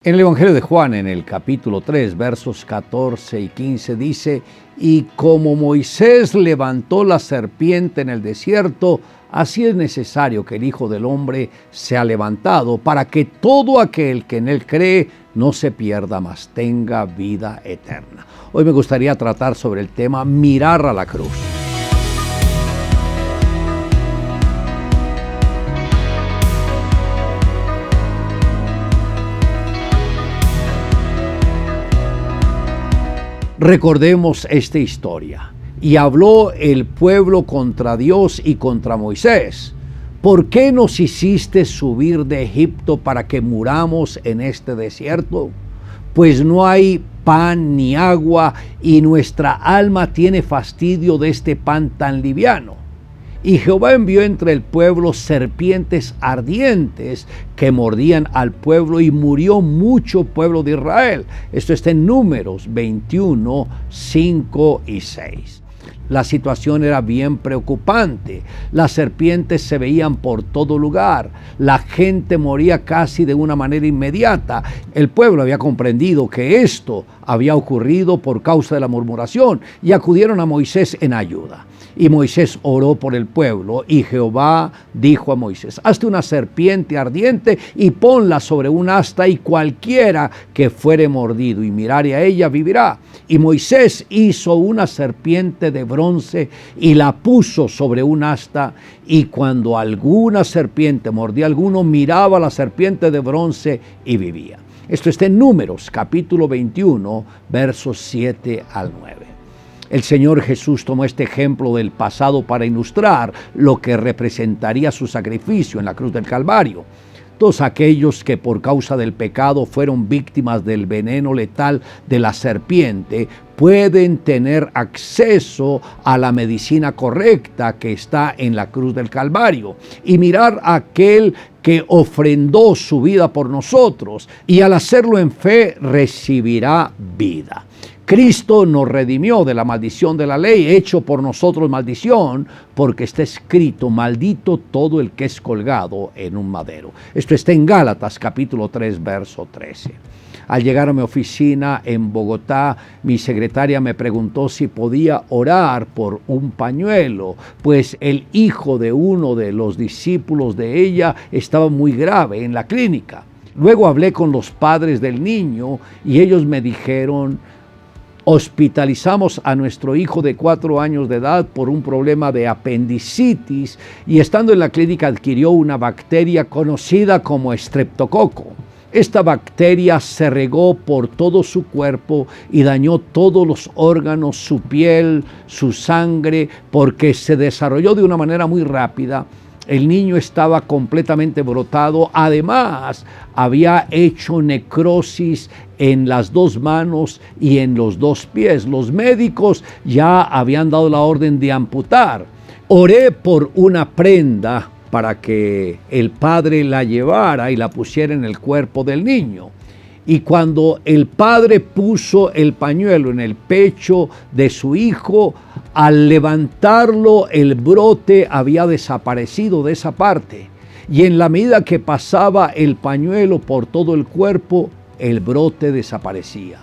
En el Evangelio de Juan, en el capítulo 3, versos 14 y 15, dice: y como Moisés levantó la serpiente en el desierto, así es necesario que el Hijo del Hombre sea levantado, para que todo aquel que en él cree no se pierda, mas tenga vida eterna. Hoy me gustaría tratar sobre el tema mirar a la cruz. Recordemos esta historia. Y habló el pueblo contra Dios y contra Moisés: ¿por qué nos hiciste subir de Egipto para que muramos en este desierto? Pues no hay pan ni agua, y nuestra alma tiene fastidio de este pan tan liviano. Y Jehová envió entre el pueblo serpientes ardientes que mordían al pueblo, y murió mucho pueblo de Israel. Esto está en Números 21, 5 y 6. La situación era bien preocupante. Las serpientes se veían por todo lugar. La gente moría casi de una manera inmediata. El pueblo había comprendido que esto había ocurrido por causa de la murmuración, y acudieron a Moisés en ayuda. Y Moisés oró por el pueblo, y Jehová dijo a Moisés: hazte una serpiente ardiente y ponla sobre un asta, y cualquiera que fuere mordido y mirare a ella vivirá. Y Moisés hizo una serpiente de bronce y la puso sobre un asta, y cuando alguna serpiente mordía a alguno, miraba la serpiente de bronce y vivía. Esto está en Números capítulo 21, versos 7 al 9. El Señor Jesús tomó este ejemplo del pasado para ilustrar lo que representaría su sacrificio en la cruz del Calvario. Todos aquellos que por causa del pecado fueron víctimas del veneno letal de la serpiente pueden tener acceso a la medicina correcta que está en la cruz del Calvario, y mirar a aquel que ofrendó su vida por nosotros, y al hacerlo en fe recibirá vida. Cristo nos redimió de la maldición de la ley, hecho por nosotros maldición, porque está escrito: maldito todo el que es colgado en un madero. Esto está en Gálatas capítulo 3, verso 13. Al llegar a mi oficina en Bogotá, mi secretaria me preguntó si podía orar por un pañuelo, pues el hijo de uno de los discípulos de ella estaba muy grave en la clínica. Luego hablé con los padres del niño, y ellos me dijeron: hospitalizamos a nuestro hijo de 4 años de edad por un problema de apendicitis, y estando en la clínica adquirió una bacteria conocida como estreptococo. Esta bacteria se regó por todo su cuerpo y dañó todos los órganos, su piel, su sangre, porque se desarrolló de una manera muy rápida. El niño estaba completamente brotado. Además, había hecho necrosis en las 2 manos y en los 2 pies. Los médicos ya habían dado la orden de amputar. Oré por una prenda para que el padre la llevara y la pusiera en el cuerpo del niño. Y cuando el padre puso el pañuelo en el pecho de su hijo, al levantarlo, el brote había desaparecido de esa parte. Y en la medida que pasaba el pañuelo por todo el cuerpo, el brote desaparecía.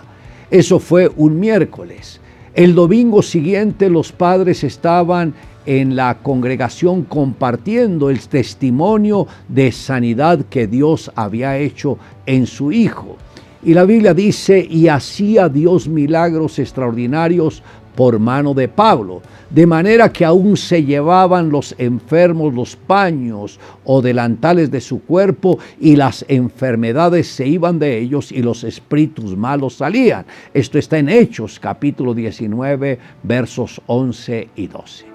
Eso fue un miércoles. El domingo siguiente los padres estaban en la congregación compartiendo el testimonio de sanidad que Dios había hecho en su hijo. Y la Biblia dice: y hacía Dios milagros extraordinarios por mano de Pablo, de manera que aún se llevaban los enfermos los paños o delantales de su cuerpo, y las enfermedades se iban de ellos, y los espíritus malos salían. Esto está en Hechos capítulo 19, versos 11 y 12.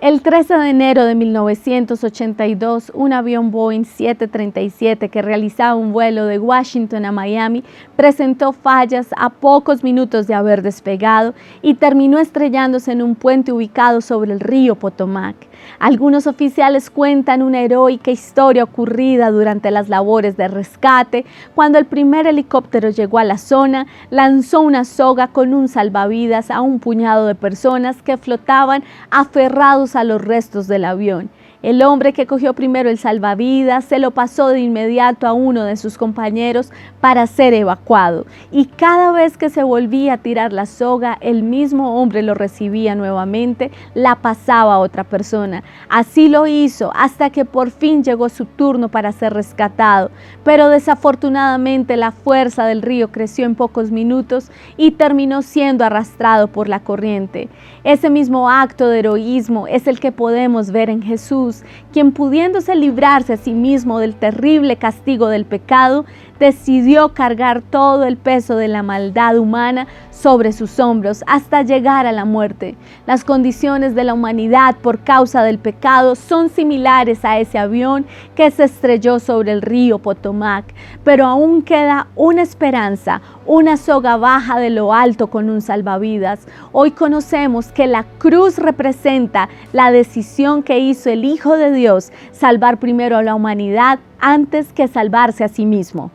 El 13 de enero de 1982, un avión Boeing 737 que realizaba un vuelo de Washington a Miami presentó fallas a pocos minutos de haber despegado y terminó estrellándose en un puente ubicado sobre el río Potomac. Algunos oficiales cuentan una heroica historia ocurrida durante las labores de rescate, cuando el primer helicóptero llegó a la zona, lanzó una soga con un salvavidas a un puñado de personas que flotaban aferrados a los restos del avión, El hombre que cogió primero el salvavidas se lo pasó de inmediato a uno de sus compañeros para ser evacuado. Y cada vez que se volvía a tirar la soga, el mismo hombre lo recibía nuevamente, la pasaba a otra persona. Así lo hizo hasta que por fin llegó su turno para ser rescatado. Pero desafortunadamente la fuerza del río creció en pocos minutos y terminó siendo arrastrado por la corriente. Ese mismo acto de heroísmo es el que podemos ver en Jesús, quien pudiéndose librarse a sí mismo del terrible castigo del pecado, decidió cargar todo el peso de la maldad humana sobre sus hombros hasta llegar a la muerte. Las condiciones de la humanidad por causa del pecado son similares a ese avión que se estrelló sobre el río Potomac, pero aún queda una esperanza, una soga baja de lo alto con un salvavidas. Hoy conocemos que la cruz representa la decisión que hizo el Hijo de Dios, salvar primero a la humanidad antes que salvarse a sí mismo.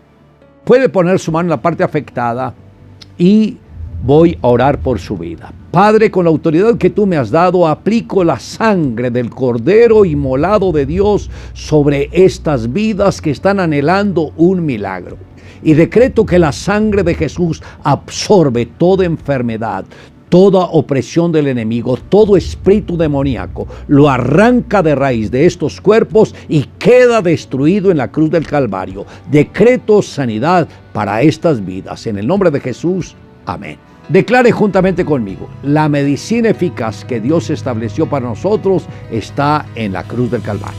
Puede poner su mano en la parte afectada y voy a orar por su vida. Padre, con la autoridad que tú me has dado, aplico la sangre del Cordero inmolado de Dios sobre estas vidas que están anhelando un milagro. Y decreto que la sangre de Jesús absorbe toda enfermedad, toda opresión del enemigo, todo espíritu demoníaco, lo arranca de raíz de estos cuerpos y queda destruido en la cruz del Calvario. Decreto sanidad para estas vidas. En el nombre de Jesús, amén. Declare juntamente conmigo: la medicina eficaz que Dios estableció para nosotros está en la cruz del Calvario.